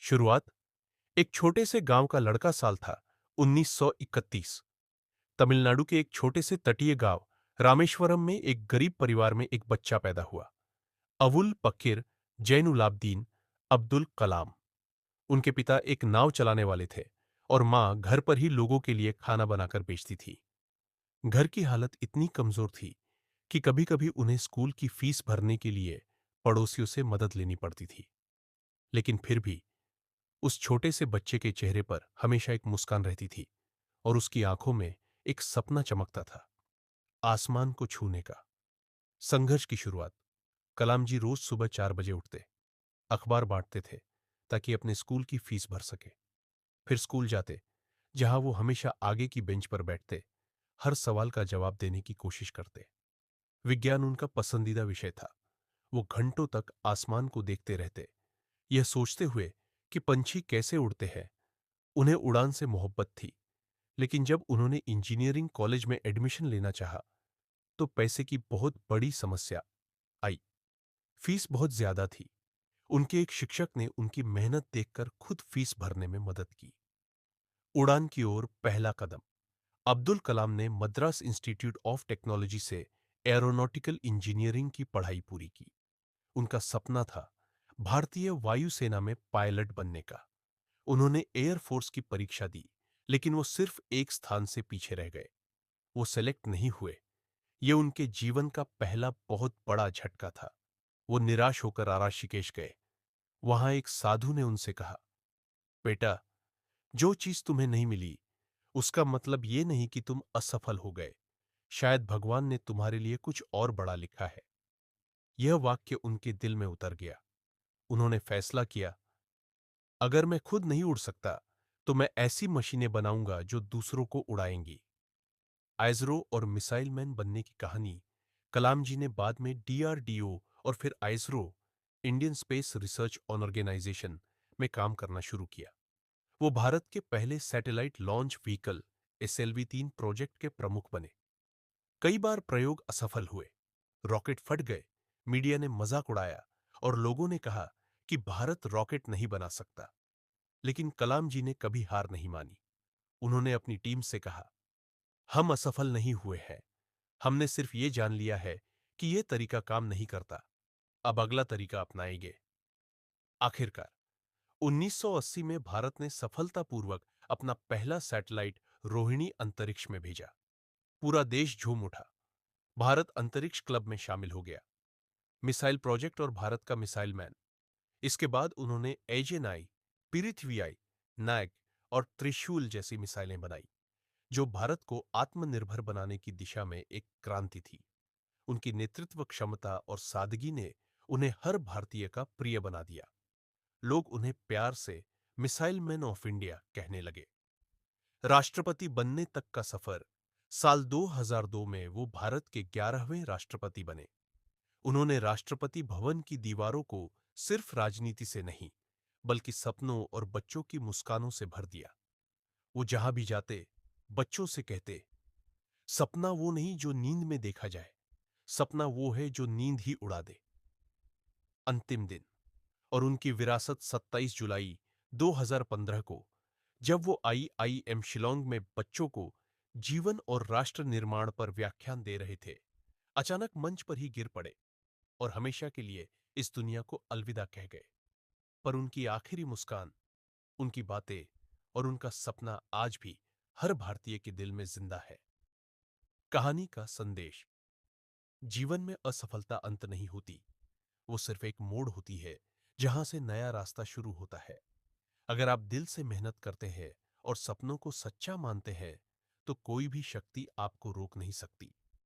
शुरुआत एक छोटे से गांव का लड़का साल था 1931। तमिलनाडु के एक छोटे से तटीय गांव रामेश्वरम में एक गरीब परिवार में एक बच्चा पैदा हुआ। अवुल पकीर जैनुलाब्दीन अब्दुल कलाम। उनके पिता एक नाव चलाने वाले थे और मां घर पर ही लोगों के लिए खाना बनाकर बेचती थी। घर की हालत इतनी कमजोर थी कि कभी-कभी उन्हें स्कूल की फीस भरने के लिए पड़ोसियों से मदद लेनी पड़ती थी। लेकिन फिर भी उस छोटे से बच्चे के चेहरे पर हमेशा एक मुस्कान रहती थी और उसकी आंखों में एक सपना चमकता था, आसमान को छूने का। संघर्ष की शुरुआत। कलाम जी रोज सुबह 4 बजे उठते, अखबार बांटते थे ताकि अपने स्कूल की फीस भर सके। फिर स्कूल जाते, जहां वो हमेशा आगे की बेंच पर बैठते, हर सवाल का जवाब देने की कोशिश करते। विज्ञान उनका पसंदीदा विषय था। वो घंटों तक आसमान को देखते रहते, यह सोचते हुए कि पंछी कैसे उड़ते हैं। उन्हें उड़ान से मोहब्बत थी। लेकिन जब उन्होंने इंजीनियरिंग कॉलेज में एडमिशन लेना चाहा, तो पैसे की बहुत बड़ी समस्या आई। फीस बहुत ज्यादा थी। उनके एक शिक्षक ने उनकी मेहनत देखकर खुद फीस भरने में मदद की। उड़ान की ओर पहला कदम। अब्दुल कलाम ने मद्रास इंस्टीट्यूट ऑफ टेक्नोलॉजी से एरोनॉटिकल इंजीनियरिंग की पढ़ाई पूरी की। उनका सपना था भारतीय वायुसेना में पायलट बनने का। उन्होंने एयरफोर्स की परीक्षा दी, लेकिन वो सिर्फ एक स्थान से पीछे रह गए। वो सेलेक्ट नहीं हुए। ये उनके जीवन का पहला बहुत बड़ा झटका था। वो निराश होकर ऋषिकेश गए। वहां एक साधु ने उनसे कहा, बेटा, जो चीज तुम्हें नहीं मिली उसका मतलब ये नहीं कि तुम असफल हो गए। शायद भगवान ने तुम्हारे लिए कुछ और बड़ा लिखा है। यह वाक्य उनके दिल में उतर गया। उन्होंने फैसला किया, अगर मैं खुद नहीं उड़ सकता तो मैं ऐसी मशीनें बनाऊंगा जो दूसरों को उड़ाएंगी। आइजरो और मिसाइल मैन बनने की कहानी। कलाम जी ने बाद में डीआरडीओ और फिर आइजरो, इंडियन स्पेस रिसर्च ऑर्गेनाइजेशन में काम करना शुरू किया। वो भारत के पहले satellite launch vehicle SLV-3 project के प्रमुख बने। कई बार प्रयोग असफल हुए, रॉकेट फट गए, मीडिया ने मजाक उड़ाया और लोगों ने कहा कि भारत रॉकेट नहीं बना सकता। लेकिन कलाम जी ने कभी हार नहीं मानी। उन्होंने अपनी टीम से कहा, हम असफल नहीं हुए हैं। हमने सिर्फ ये जान लिया है कि ये तरीका काम नहीं करता। अब अगला तरीका अपनाएंगे। आखिरकार 1980 में भारत ने सफलतापूर्वक अपना पहला सैटेलाइट रोहिणी अंतरिक्ष में भेजा। पूरा देश झूम उठा। भारत अंतरिक्ष क्लब में शामिल हो गया। मिसाइल प्रोजेक्ट और भारत का मिसाइल मैन। इसके बाद उन्होंने एजेनाई, पृथ्वीआई, नाग और त्रिशूल जैसी मिसाइलें बनाई, जो भारत को आत्मनिर्भर बनाने की दिशा में एक क्रांति थी। उनकी नेतृत्व क्षमता और सादगी ने उन्हें हर भारतीय का प्रिय बना दिया। लोग उन्हें प्यार से मिसाइल मैन ऑफ इंडिया कहने लगे। राष्ट्रपति बनने तक का सफर। साल 2002 में वो भारत के 11वें राष्ट्रपति बने। उन्होंने राष्ट्रपति भवन की दीवारों को सिर्फ राजनीति से नहीं, बल्कि सपनों और बच्चों की मुस्कानों से भर दिया। वो जहां भी जाते, बच्चों से कहते, सपना वो नहीं जो नींद में देखा जाए, सपना वो है जो नींद ही उड़ा दे। अंतिम दिन और उनकी विरासत 27 जुलाई 2015 को, जब वो IIM शिलोंग में बच्चों को जीवन और राष्ट्र निर्माण पर व्याख्यान दे रहे थे, अचानक मंच पर ही गिर पड़े और हमेशा के लिए इस दुनिया को अलविदा कह गए। पर उनकी आखिरी मुस्कान, उनकी बातें और उनका सपना आज भी हर भारतीय के दिल में जिंदा है। कहानी का संदेश। जीवन में असफलता अंत नहीं होती, वो सिर्फ एक मोड़ होती है जहां से नया रास्ता शुरू होता है। अगर आप दिल से मेहनत करते हैं और सपनों को सच्चा मानते हैं, तो कोई भी शक्ति आपको रोक नहीं सकती।